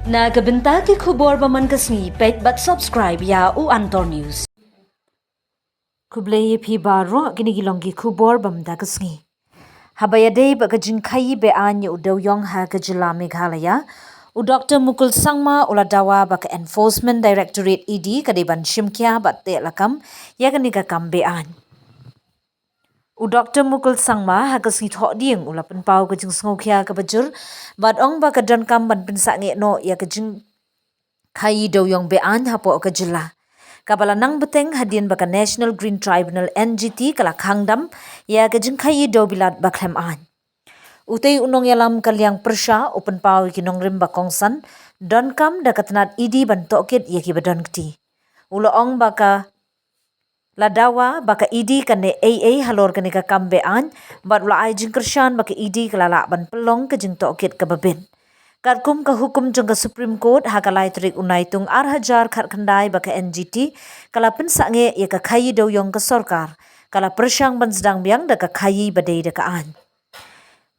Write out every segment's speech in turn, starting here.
Nagabenta ki khubor ba man kasni pet but subscribe ya u Antor News. Kublay phi baro ginigilong ki khubor bam da kasni. Habaya day ba kajing khayi be anya u daw yong ha kajila Meghalaya. U Dr. Mukul Sangma uladawa ba ka Enforcement Directorate ED kadiban shimkya ba te lakam ya ganika kam be an. U Dr. Mukul Sangma ha kasni thok ding ulapan pau kajing sngokya ka bajur bat ong ba ka don kam ban pinsa nge no ya kajing Khayi daw yung bean hapo ka jila. Kabala nang beteng hadin baka National Green Tribunal NGT kala khangdam ya ka jing khayi daw bilat baklem an. Utay unong yalam kalyang persya open pawi kinong rim bakongsan don kam da katnat idi ban tokit ya ki badon kti. Ulo ong baka ladawa baka idi kane AA halor kane ka kambe an bat ula ay jing kersyan baka idi kalala ban pelong ka jing tokit ka babin. Katkum ka hukum jong ka Supreme Court hakalai trik unai tung arhajar khat khandai baka NGT kala pensange ya ka khayi daw yong ka sorkar kala persyang ban sedang biang da ka khayi badai da ka an.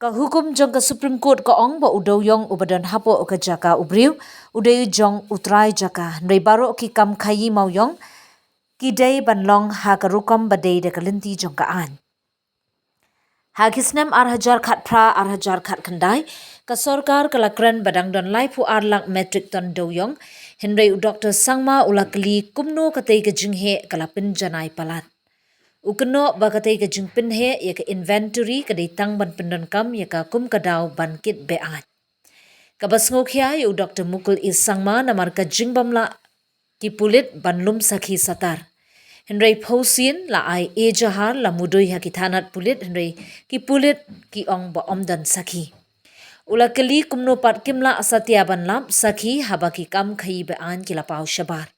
Ka hukum jong ka Supreme Court ka ong ba udaw yong ubadan hapo ka jaka ubriu uday jong utrai jaka nrei baro ki kam khayi mau yong ki day ban long ha ka rukom badai da ka linti jong ka an. Hagisnem arhajar khat pra arhajar khat khandai ka sorkar kalakran badang don lai pu arlang metric ton doyong Henry u Dr. Sangma ulakli kumno katay ka jinghe kalapin janai palat. Ukno ba katay ka jingpin he ya ka inventory kaday tang ban pindon kam ya ka kum kadaw ban kit beat. Kabas ngokya yu Dr. Mukul is Sangma namar ka jingbamla ki pulit banlum sakhi satar. Henry Pausin la ai ejahar la mudoi ha kithanat pulit Henry ki pulit ki ong ba omdan sakhi. Ula kali kumno pat kimla asatya ban lam sakhi haba ki kam khai ba an kila pau shabar.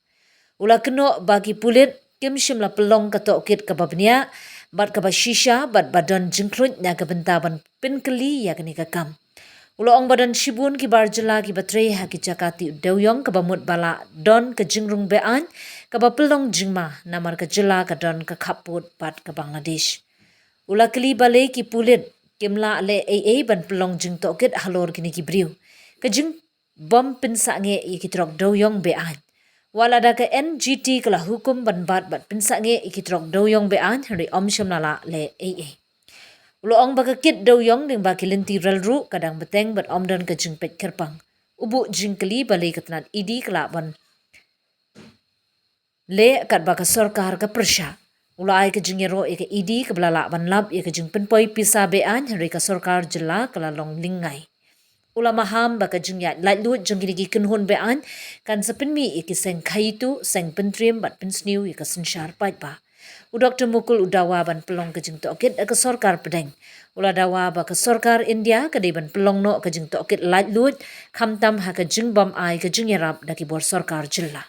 Ula keno bagi pulit kim shimla pelong ka tokit ka babnya bat ka ba shisha bat badon jingklut na ka bentaban pin kali ya kani ka kam. Ulo ong badan shibun ki barjala ki batre ha ki jakati doyong ka bamut bala don ka jingrung bean ka bapelong jingma namar ka jila ka don ka kaput pat ka Bangladesh. Ula kali bale ki pulit kimla le AA ban pelong jing tokit halor kini ki briu. Ka jing bom pinsa nge ikitrok doyong bean. Wala da ka NGT kala hukum ban bat pinsa nge ikitrok doyong bean hari om shamlala le AA. Ulo ong baka kit daw yong ding baki linti ralru kadang beteng bat omdan ka jing pet kerpang. Ubu jing kali balai katnat idi kelaban. Le kat baka sorkar ka persya. Ulo ay ka jing yero ika idi ka belala ban lab ika jing penpoi pisa bean hari ka sorkar jela kalalong lingay. Ula maham baka jing yat lait luat jing kinigi kenhun bean kan sepinmi iki seng kaitu seng pentrim bat pensniu ika sensyar pait ba. U Dr. Mukul udawa ban pelong ke jing tokit ke sorkar pedeng. Ula dawa ba ke sorkar India ke ban pelong no ke jing tokit lait lut khamtam ha ke jing bam ai ke jing yarap daki bor sorkar jilla.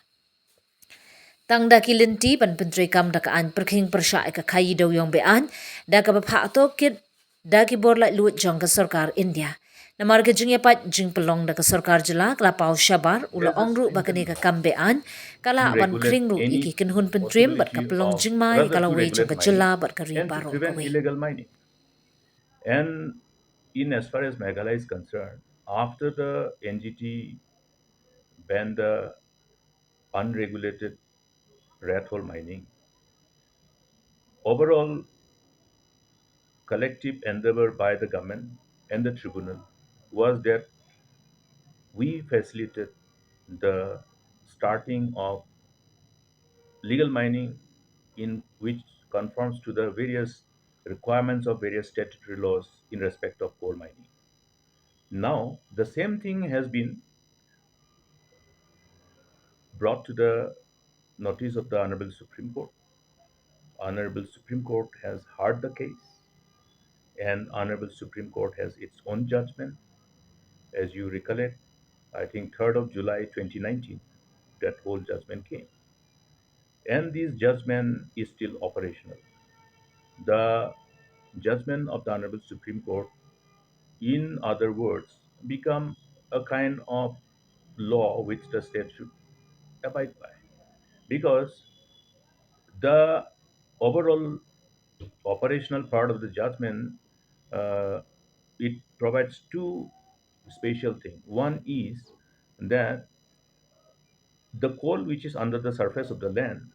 Tang daki linti ban pentri kam daka an perking persya ke khayi daw yong bean daka bapha tokit daki bor lait lut jong ke sorkar India. Namar ke jing yapat jing pelong daka sorkar jela kala pau shabar ula ongru bakane ka kambean kala ban Regulate kring ru iki any kinhun pentrim bat ka possibility pelong of jing mai rather kala to we jong regulate ka mining jela bat ka ri and to baro ka prevent we. illegal mining. And in as far as Meghalaya is concerned, after the NGT banned the unregulated rat hole mining, overall collective endeavor by the government and the tribunal was that we facilitated the starting of legal mining in which conforms to the various requirements of various statutory laws in respect of coal mining. Now, the same thing has been brought to the notice of the Honorable Supreme Court. Honorable Supreme Court has heard the case, and Honorable Supreme Court has its own judgment. As you recollect, I think 3rd of July 2019, that whole judgment came. And this judgment is still operational. The judgment of the Honorable Supreme Court, in other words, become a kind of law which the state should abide by. Because the overall operational part of the judgment, uh, it provides two special things. One is that the coal which is under the surface of the land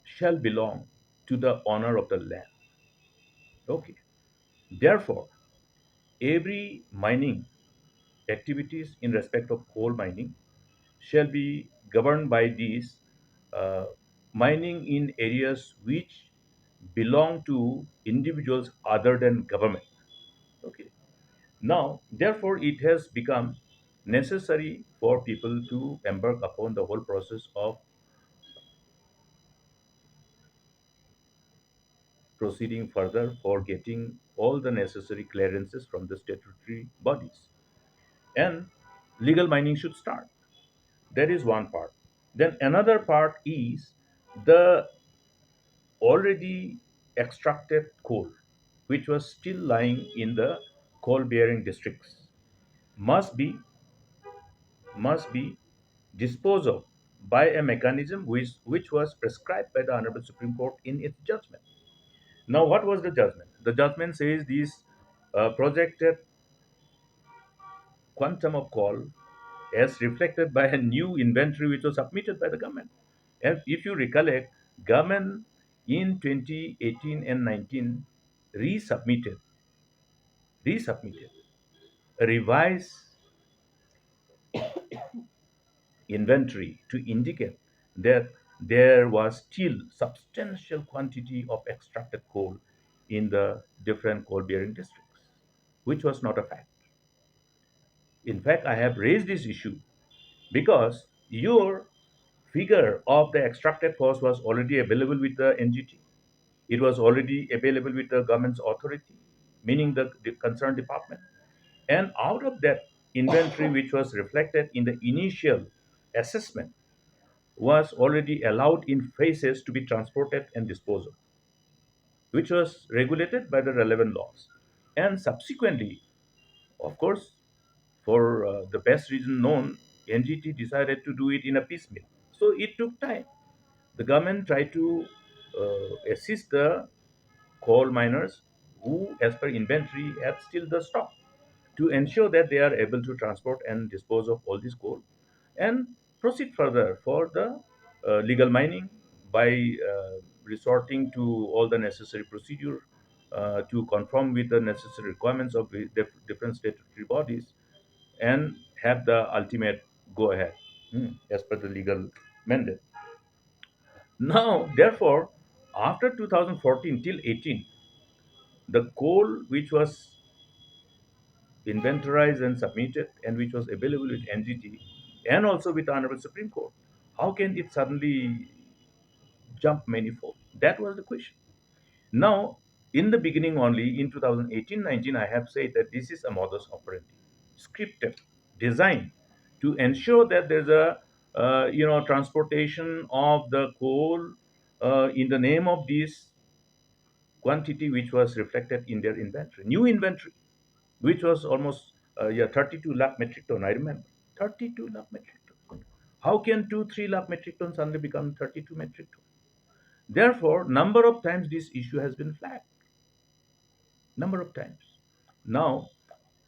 shall belong to the owner of the land. Okay. Therefore, every mining activities in respect of coal mining shall be governed by these uh, mining in areas which belong to individuals other than government. Okay. Now, therefore, it has become necessary for people to embark upon the whole process of proceeding further for getting all the necessary clearances from the statutory bodies. And legal mining should start. That is one part. Then another part is the already extracted coal, which was still lying in the coal bearing districts, must be must be disposed of by a mechanism which was prescribed by the Honorable Supreme Court in its judgment. Now, what was the judgment? The judgment says these projected quantum of coal as reflected by a new inventory which was submitted by the government. And if you recollect, government in 2018 and 19 resubmitted, resubmitted a revised inventory to indicate that there was still substantial quantity of extracted coal in the different coal bearing districts, which was not a fact. In fact, I have raised this issue because your figure of the extracted cost was already available with the NGT. It was already available with the government's authority, meaning the concerned department. And out of that inventory, which was reflected in the initial assessment, was already allowed in phases to be transported and disposed of, which was regulated by the relevant laws. And subsequently, of course, for the best reason known, NGT decided to do it in a piecemeal. So it took time. The government tried to assist the coal miners who, as per inventory, had still the stock to ensure that they are able to transport and dispose of all this coal and proceed further for the legal mining by resorting to all the necessary procedure to conform with the necessary requirements of the different statutory bodies and have the ultimate go ahead as per the legal mandate. Now, therefore, after 2014 till 18, the coal which was inventorized and submitted and which was available with NGT and also with the Honorable Supreme Court, how can it suddenly jump manifold? That was the question. Now, in the beginning only in 2018-19, I have said that this is a modus operandi, scripted, designed to ensure that there's a transportation of the coal in the name of this quantity which was reflected in their inventory, new inventory, which was almost 32 lakh metric ton. I remember 32 lakh metric ton. How can 2-3 lakh metric tons suddenly become 32 metric ton? Therefore, number of times this issue has been flagged, number of times. Now,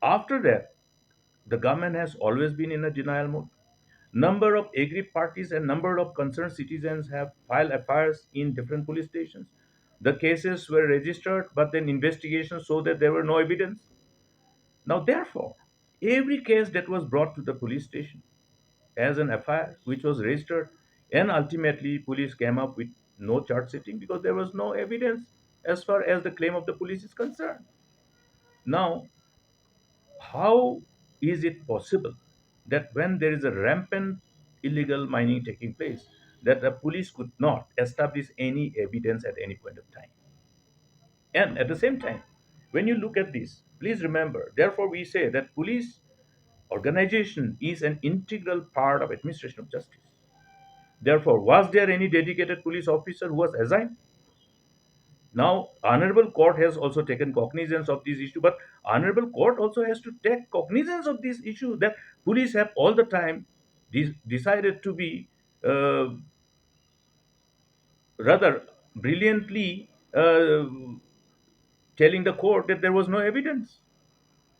after that, the government has always been in a denial mode. Number of aggrieved parties and number of concerned citizens have filed FIRs in different police stations. The cases were registered, but then investigations showed that there were no evidence. Now, therefore, every case that was brought to the police station as an FIR, which was registered, and ultimately police came up with no charge sitting because there was no evidence as far as the claim of the police is concerned. Now, how is it possible that when there is a rampant illegal mining taking place, that the police could not establish any evidence at any point of time? And at the same time, when you look at this, please remember, therefore, we say that police organization is an integral part of administration of justice. Therefore, was there any dedicated police officer who was assigned? Now, Honorable Court has also taken cognizance of this issue, but Honorable Court also has to take cognizance of this issue that police have all the time decided to be rather brilliantly telling the court that there was no evidence.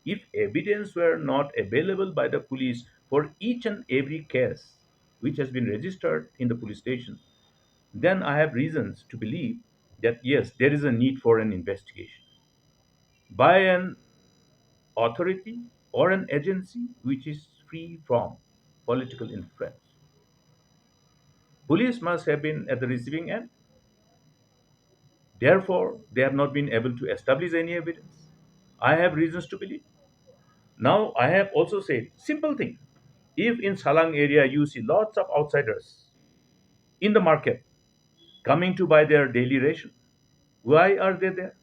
If evidence were not available by the police for each and every case which has been registered in the police station, then I have reasons to believe that yes, there is a need for an investigation by an authority or an agency which is free from political influence. Police must have been at the receiving end. Therefore, they have not been able to establish any evidence. I have reasons to believe. Now, I have also said simple thing. If in Salang area you see lots of outsiders in the market coming to buy their daily ration, why are they there?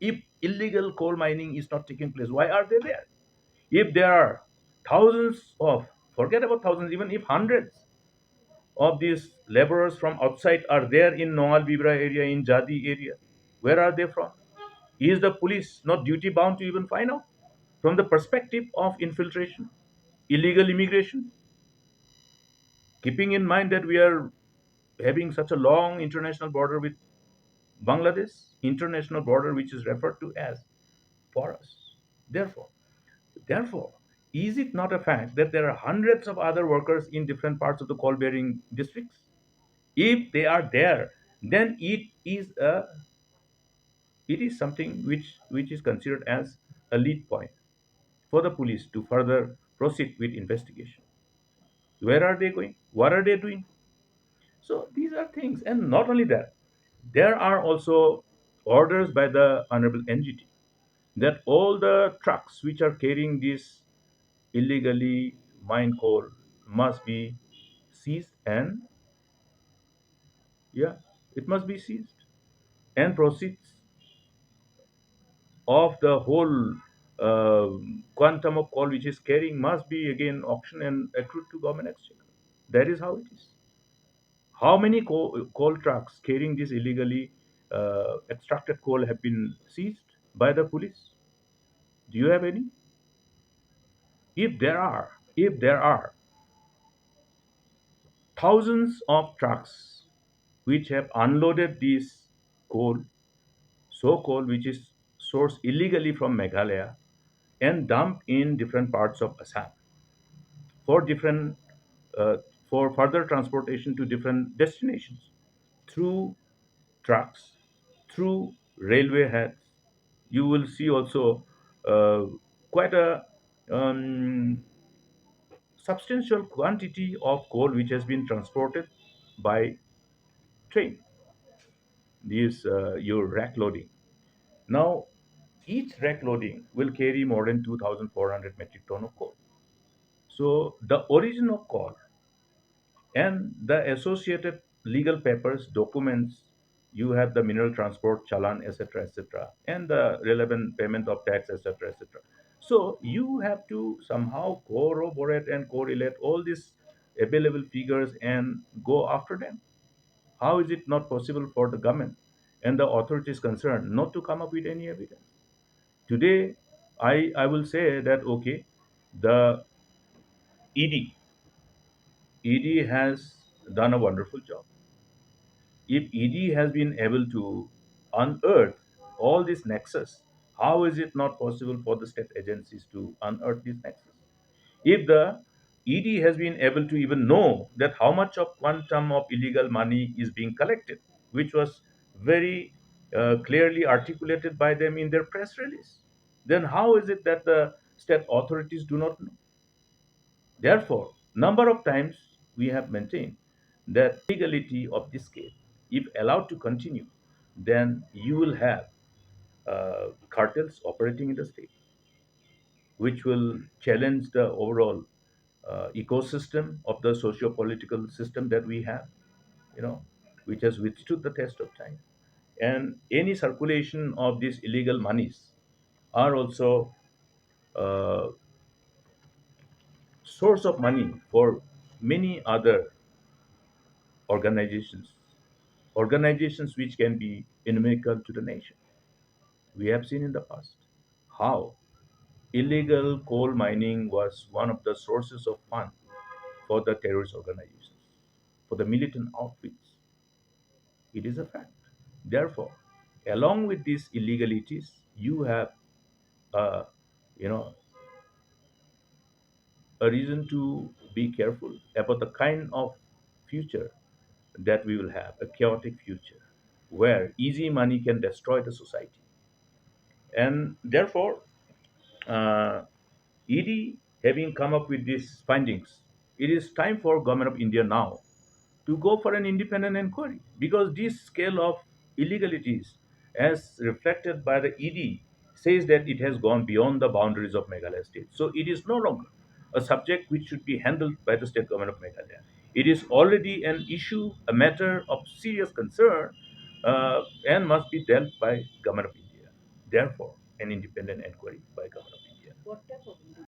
If illegal coal mining is not taking place, why are they there? If there are thousands of, forget about thousands, even if hundreds of these laborers from outside are there in Noal Bibra area, in Jadi area, where are they from? Is the police not duty bound to even find out? From the perspective of infiltration, illegal immigration, keeping in mind that we are having such a long international border with Bangladesh, international border which is referred to as porous. Therefore, therefore, is it not a fact that there are hundreds of other workers in different parts of the coal-bearing districts? If they are there, then it is something which is considered as a lead point for the police to further proceed with investigation. Where are they going? What are they doing? So these are things, and not only that, there are also orders by the honorable NGT that all the trucks which are carrying this illegally mined coal must be seized, and yeah, it must be seized, and proceeds of the whole quantum of coal which is carrying must be again auctioned and accrued to government exchequer. That is how it is. How many coal trucks carrying this illegally extracted coal have been seized by the police? Do you have any? If there are thousands of trucks which have unloaded this coal, so coal which is sourced illegally from Meghalaya and dumped in different parts of Assam for different uh, for further transportation to different destinations through trucks, through railway heads. You will see also uh, quite a um, substantial quantity of coal which has been transported by train. These your rack loading. Now, each rack loading will carry more than 2,400 metric ton of coal. So the origin of coal and the associated legal papers, documents, you have the mineral transport challan, etc., and the relevant payment of tax, etc. So you have to somehow corroborate and correlate all these available figures and go after them. How is it not possible for the government and the authorities concerned not to come up with any evidence? Today, I will say that okay, the ED ED has done a wonderful job. If ED has been able to unearth all this nexus, how is it not possible for the state agencies to unearth this nexus? If the ED has been able to even know that how much of quantum of illegal money is being collected, which was very clearly articulated by them in their press release, then how is it that the state authorities do not know? Therefore, number of times we have maintained that legality of this case, if allowed to continue, then you will have cartels operating in the state, which will challenge the overall ecosystem of the socio-political system that we have, you know, which has withstood the test of time. And any circulation of these illegal monies are also uh, source of money for many other organizations which can be inimical to the nation. We have seen in the past how illegal coal mining was one of the sources of fund for the terrorist organizations, for the militant outfits. It is a fact. Therefore, along with these illegalities, you have, uh, you know, a reason to be careful about the kind of future that we will have, a chaotic future where easy money can destroy the society. And therefore, ED having come up with these findings, it is time for government of India now to go for an independent inquiry because this scale of illegalities, as reflected by the ED, says that it has gone beyond the boundaries of Meghalaya state. So it is no longer a subject which should be handled by the state government of Meghalaya. It is already an issue, a matter of serious concern, and must be dealt by government of India. Therefore, an independent inquiry by government of India.